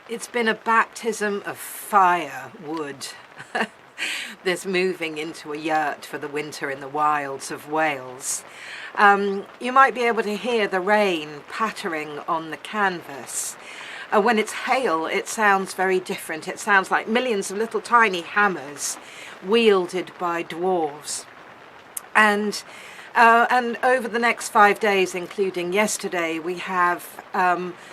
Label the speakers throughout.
Speaker 1: It's been a baptism of firewood, this moving into a yurt for the winter in the wilds of Wales. You might be able to hear the rain pattering on the canvas. When it's hail, it sounds very different. It sounds like millions of little tiny hammers wielded by dwarves. And over the next 5 days, including yesterday, we have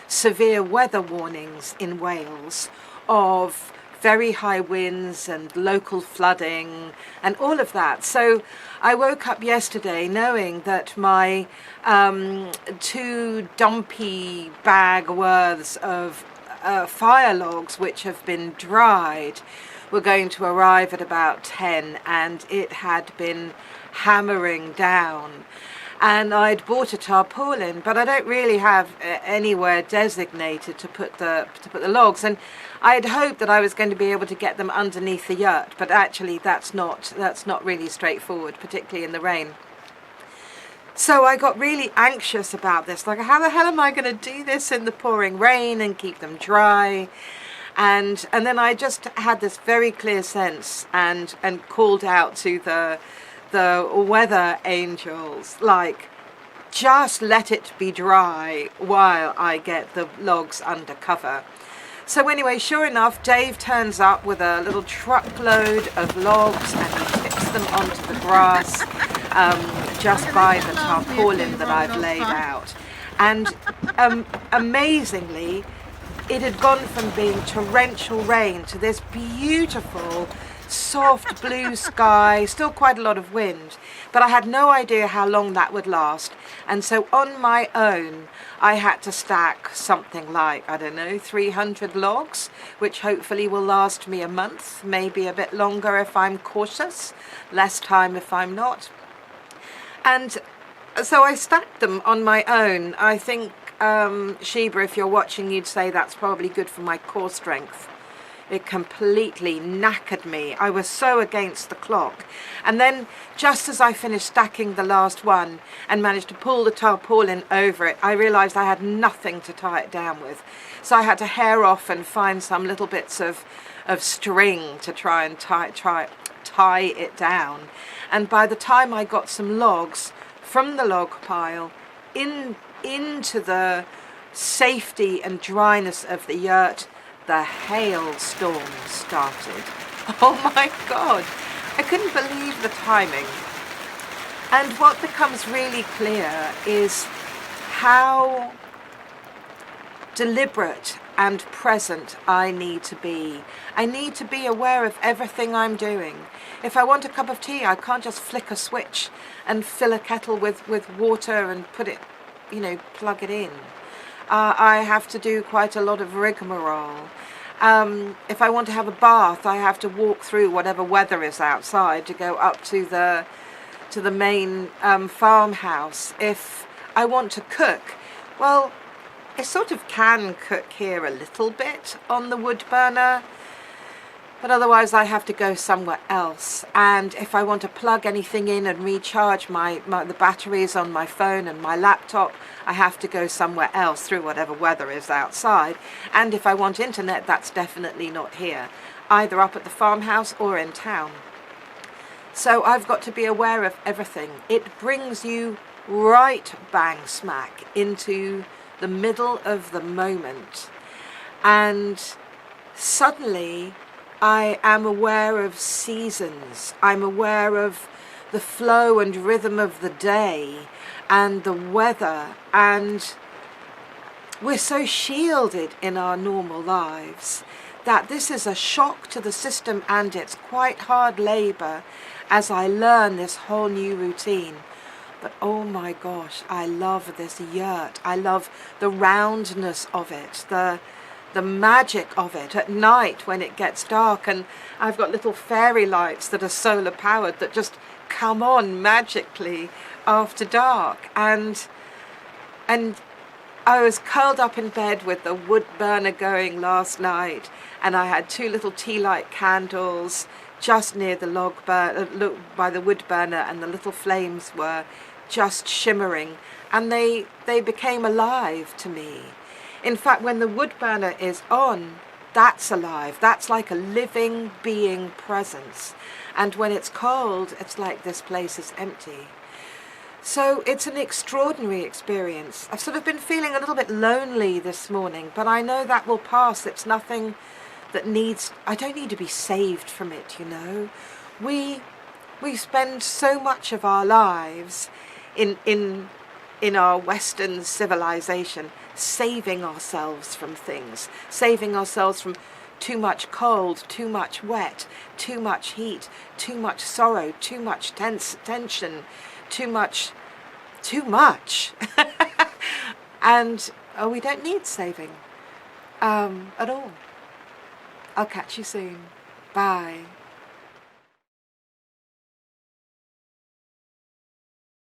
Speaker 1: severe weather warnings in Wales of very high winds and local flooding and all of that. So I woke up yesterday knowing that my 2 dumpy bag worths of fire logs, which have been dried, were going to arrive at about 10, and it had been hammering down. And I'd bought a tarpaulin, but I don't really have anywhere designated to put the logs. And I had hoped that I was going to be able to get them underneath the yurt, but actually that's not really straightforward, particularly in the rain. So I got really anxious about this. Like, how the hell am I going to do this in the pouring rain and keep them dry? And then I just had this very clear sense and called out to the weather angels, like, just let it be dry while I get the logs under cover. So anyway, sure enough, Dave turns up with a little truckload of logs and he tips them onto the grass just by the tarpaulin that I've laid out. And amazingly, it had gone from being torrential rain to this beautiful soft blue sky, still quite a lot of wind, but I had no idea how long that would last. And so on my own, I had to stack something like, I don't know, 300 logs, which hopefully will last me a month, maybe a bit longer if I'm cautious, less time if I'm not. And so I stacked them on my own. I think, Sheba, if you're watching, you'd say that's probably good for my core strength. It completely knackered me. I was so against the clock. And then just as I finished stacking the last one and managed to pull the tarpaulin over it, I realized I had nothing to tie it down with. So I had to hair off and find some little bits of string to try and tie it down. And by the time I got some logs from the log pile into the safety and dryness of the yurt, the hailstorms started. Oh my God, I couldn't believe the timing. And what becomes really clear is how deliberate and present I need to be. I need to be aware of everything I'm doing. If I want a cup of tea, I can't just flick a switch and fill a kettle with water and put it, plug it in. I have to do quite a lot of rigmarole. If I want to have a bath, I have to walk through whatever weather is outside to go up to the main farmhouse. If I want to cook, well, I sort of can cook here a little bit on the wood burner, but otherwise I have to go somewhere else. And if I want to plug anything in and recharge the batteries on my phone and my laptop, I have to go somewhere else through whatever weather is outside. And if I want internet, that's definitely not here, either up at the farmhouse or in town. So I've got to be aware of everything. It brings you right bang smack into the middle of the moment. And suddenly I am aware of seasons. I'm aware of the flow and rhythm of the day and the weather. And we're so shielded in our normal lives that this is a shock to the system, and it's quite hard labor as I learn this whole new routine. But oh my gosh, I love this yurt. I love the roundness of it, the magic of it at night when it gets dark. And I've got little fairy lights that are solar powered that just come on magically after dark. And I was curled up in bed with the wood burner going last night, and I had 2 little tea light candles just near the by the wood burner, and the little flames were just shimmering, and they became alive to me. In fact, when the wood burner is on, that's alive. That's like a living being presence. And when it's cold, it's like this place is empty. So it's an extraordinary experience. I've sort of been feeling a little bit lonely this morning, but I know that will pass. It's nothing that needs, I don't need to be saved from it, you know. We spend so much of our lives in our Western civilization saving ourselves from things, saving ourselves from too much cold, too much wet, too much heat, too much sorrow, too much tension, too much. And we don't need saving at all. I'll catch you soon. Bye.